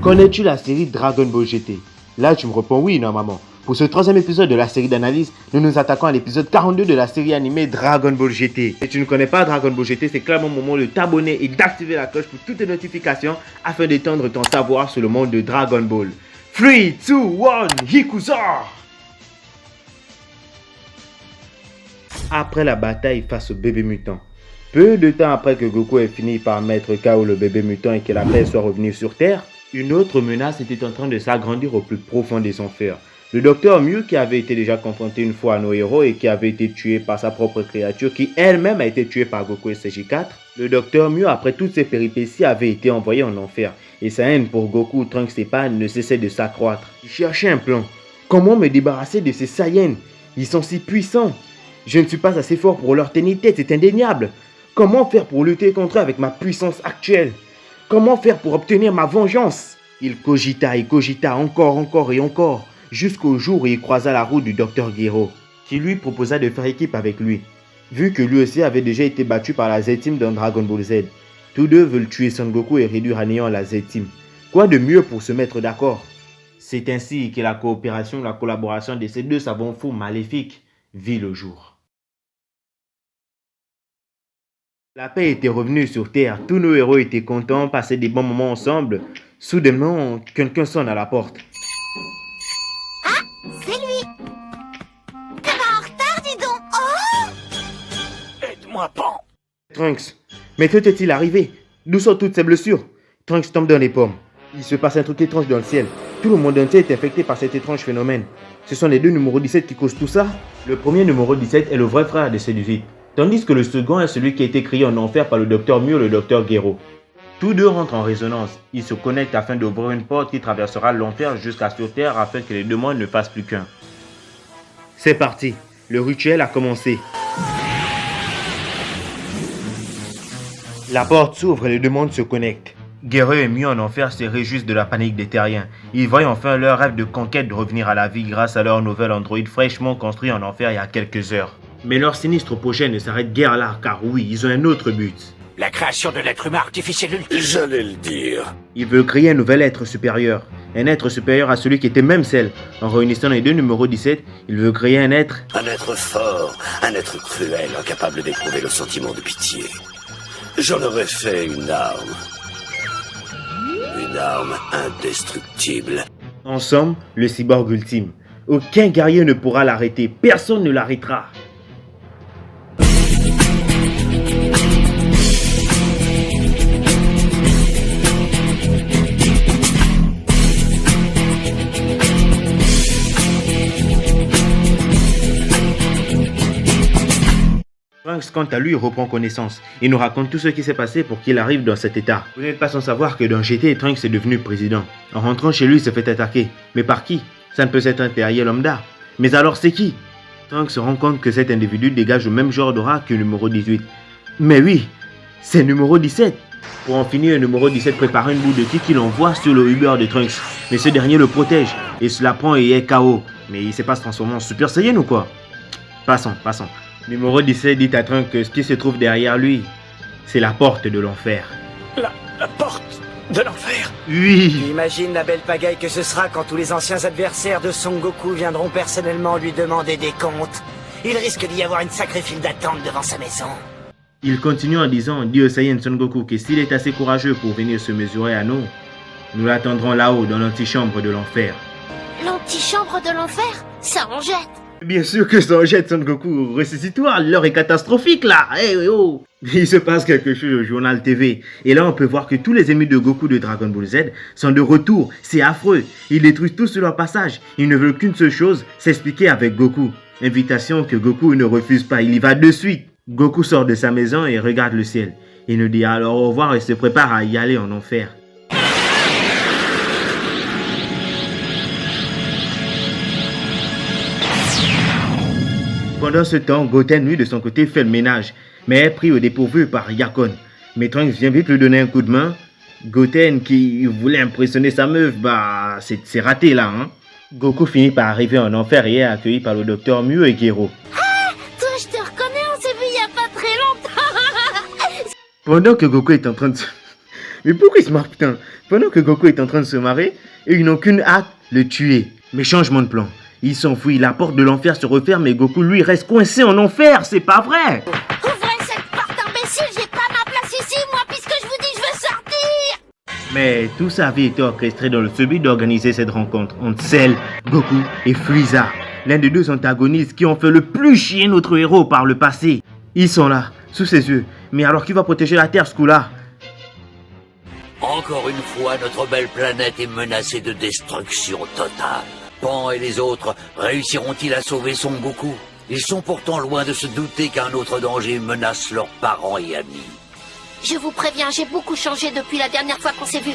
Connais-tu la série Dragon Ball GT? Là, tu me réponds oui, normalement. Pour ce troisième épisode de la série d'analyse, nous nous attaquons à l'épisode 42 de la série animée Dragon Ball GT. Si tu ne connais pas Dragon Ball GT, c'est clairement le moment de t'abonner et d'activer la cloche pour toutes les notifications afin d'étendre ton savoir sur le monde de Dragon Ball. 3, 2, 1, Hikuza! Après la bataille face au bébé mutant, peu de temps après que Goku ait fini par mettre KO le bébé mutant et que la paix soit revenue sur Terre, une autre menace était en train de s'agrandir au plus profond des enfers. Le docteur Mew, qui avait été déjà confronté une fois à nos héros et qui avait été tué par sa propre créature, qui elle-même a été tuée par Goku et CJ4, le docteur Mew, après toutes ces péripéties, avait été envoyé en enfer. Et sa haine pour Goku, Trunks et Pan ne cessait de s'accroître. Il cherchait un plan. Comment me débarrasser de ces Saiyans? Ils sont si puissants. Je ne suis pas assez fort pour leur tenir tête, c'est indéniable. Comment faire pour lutter contre eux avec ma puissance actuelle? Comment faire pour obtenir ma vengeance? Il cogita encore et encore, jusqu'au jour où il croisa la route du docteur Gero, qui lui proposa de faire équipe avec lui, vu que lui aussi avait déjà été battu par la Z-Team dans Dragon Ball Z. Tous deux veulent tuer Son Goku et réduire à néant la Z-Team. Quoi de mieux pour se mettre d'accord? C'est ainsi que la coopération, la collaboration de ces deux savants fous maléfiques vit le jour. La paix était revenue sur Terre, tous nos héros étaient contents, passaient des bons moments ensemble. Soudainement, quelqu'un sonne à la porte. Ah, c'est lui! T'es pas en retard, dis donc! Oh! Aide-moi, Pan! Trunks, mais que t'est-il arrivé? D'où sont toutes ces blessures? Trunks tombe dans les pommes. Il se passe un truc étrange dans le ciel. Tout le monde entier est infecté par cet étrange phénomène. Ce sont les deux numéros 17 qui causent tout ça? Le premier numéro 17 est le vrai frère de C18. Tandis que le second est celui qui a été créé en enfer par le docteur Mew et le docteur Gero. Tous deux rentrent en résonance. Ils se connectent afin d'ouvrir une porte qui traversera l'enfer jusqu'à sur Terre afin que les deux mondes ne fassent plus qu'un. C'est parti. Le rituel a commencé. La porte s'ouvre et les deux mondes se connectent. Gero et Mew en enfer se réjouissent de la panique des terriens. Ils voient enfin leur rêve de conquête de revenir à la vie grâce à leur nouvel androïde fraîchement construit en enfer il y a quelques heures. Mais leur sinistre projet ne s'arrête guère là, car oui, ils ont un autre but. La création de l'être humain artificiel ultime. J'allais le dire. Ils veulent créer un nouvel être supérieur. Un être supérieur à celui qui était même celle. En réunissant les deux numéros 17, ils veulent créer un être... Un être fort, un être cruel, incapable d'éprouver le sentiment de pitié. J'en aurais fait une arme. Une arme indestructible. Ensemble, le cyborg ultime. Aucun guerrier ne pourra l'arrêter. Personne ne l'arrêtera. Trunks, quant à lui, reprend connaissance. Il nous raconte tout ce qui s'est passé pour qu'il arrive dans cet état. Vous n'êtes pas sans savoir que dans GT, Trunks est devenu président. En rentrant chez lui, il se fait attaquer. Mais par qui? Ça ne peut être un terrier lambda. Mais alors c'est qui? Trunks se rend compte que cet individu dégage le même genre d'aura que le numéro 18. Mais oui, c'est le numéro 17. Pour en finir, le numéro 17 prépare une boule de ki qu'il envoie sur le Uber de Trunks. Mais ce dernier le protège et se la prend et est KO. Mais il ne sait pas se transformer en Super Saiyan ou quoi? Passons. Numéro 17 dit à Trunks que ce qui se trouve derrière lui, c'est la porte de l'enfer. La porte de l'enfer. Oui. Imagine la belle pagaille que ce sera quand tous les anciens adversaires de Son Goku viendront personnellement lui demander des comptes. Il risque d'y avoir une sacrée file d'attente devant sa maison. Il continue en disant, dit au Saiyan Son Goku que s'il est assez courageux pour venir se mesurer à nous l'attendrons là-haut dans l'antichambre de l'enfer. L'antichambre de l'enfer? Ça en jette! Bien sûr que son jet de Son Goku ressuscite-toi, l'heure est catastrophique là. Hey, oh. Il se passe quelque chose au journal TV. Et là, on peut voir que tous les ennemis de Goku de Dragon Ball Z sont de retour. C'est affreux. Ils détruisent tous sur leur passage. Ils ne veulent qu'une seule chose, s'expliquer avec Goku. Invitation que Goku ne refuse pas. Il y va de suite. Goku sort de sa maison et regarde le ciel. Il nous dit alors au revoir et se prépare à y aller en enfer. Pendant ce temps, Goten, lui, de son côté, fait le ménage, mais est pris au dépourvu par Yakon. Mais Trunks vient vite lui donner un coup de main. Goten, qui voulait impressionner sa meuf, bah, c'est raté là, hein. Goku finit par arriver en enfer et est accueilli par le docteur Mu et Gero. Ah, toi, je te reconnais, on s'est vu il y a pas très longtemps. Pendant que Goku est en train de se... Mais pourquoi il se marre, putain? Pendant que Goku est en train de se marrer, et ils n'ont qu'une hâte, le tuer. Mais changement de plan. Il s'enfuit, la porte de l'enfer se referme et Goku, lui, reste coincé en enfer, c'est pas vrai! Ouvrez cette porte, imbécile, j'ai pas ma place ici, moi, puisque je vous dis je veux sortir. Mais tout ça avait été orchestré dans le but d'organiser cette rencontre entre Cell, Goku et Frieza, l'un des deux antagonistes qui ont fait le plus chier notre héros par le passé. Ils sont là, sous ses yeux, mais alors qui va protéger la Terre ce coup-là? Encore une fois, notre belle planète est menacée de destruction totale. Pan et les autres réussiront-ils à sauver Son Goku? Ils sont pourtant loin de se douter qu'un autre danger menace leurs parents et amis. Je vous préviens, j'ai beaucoup changé depuis la dernière fois qu'on s'est vu.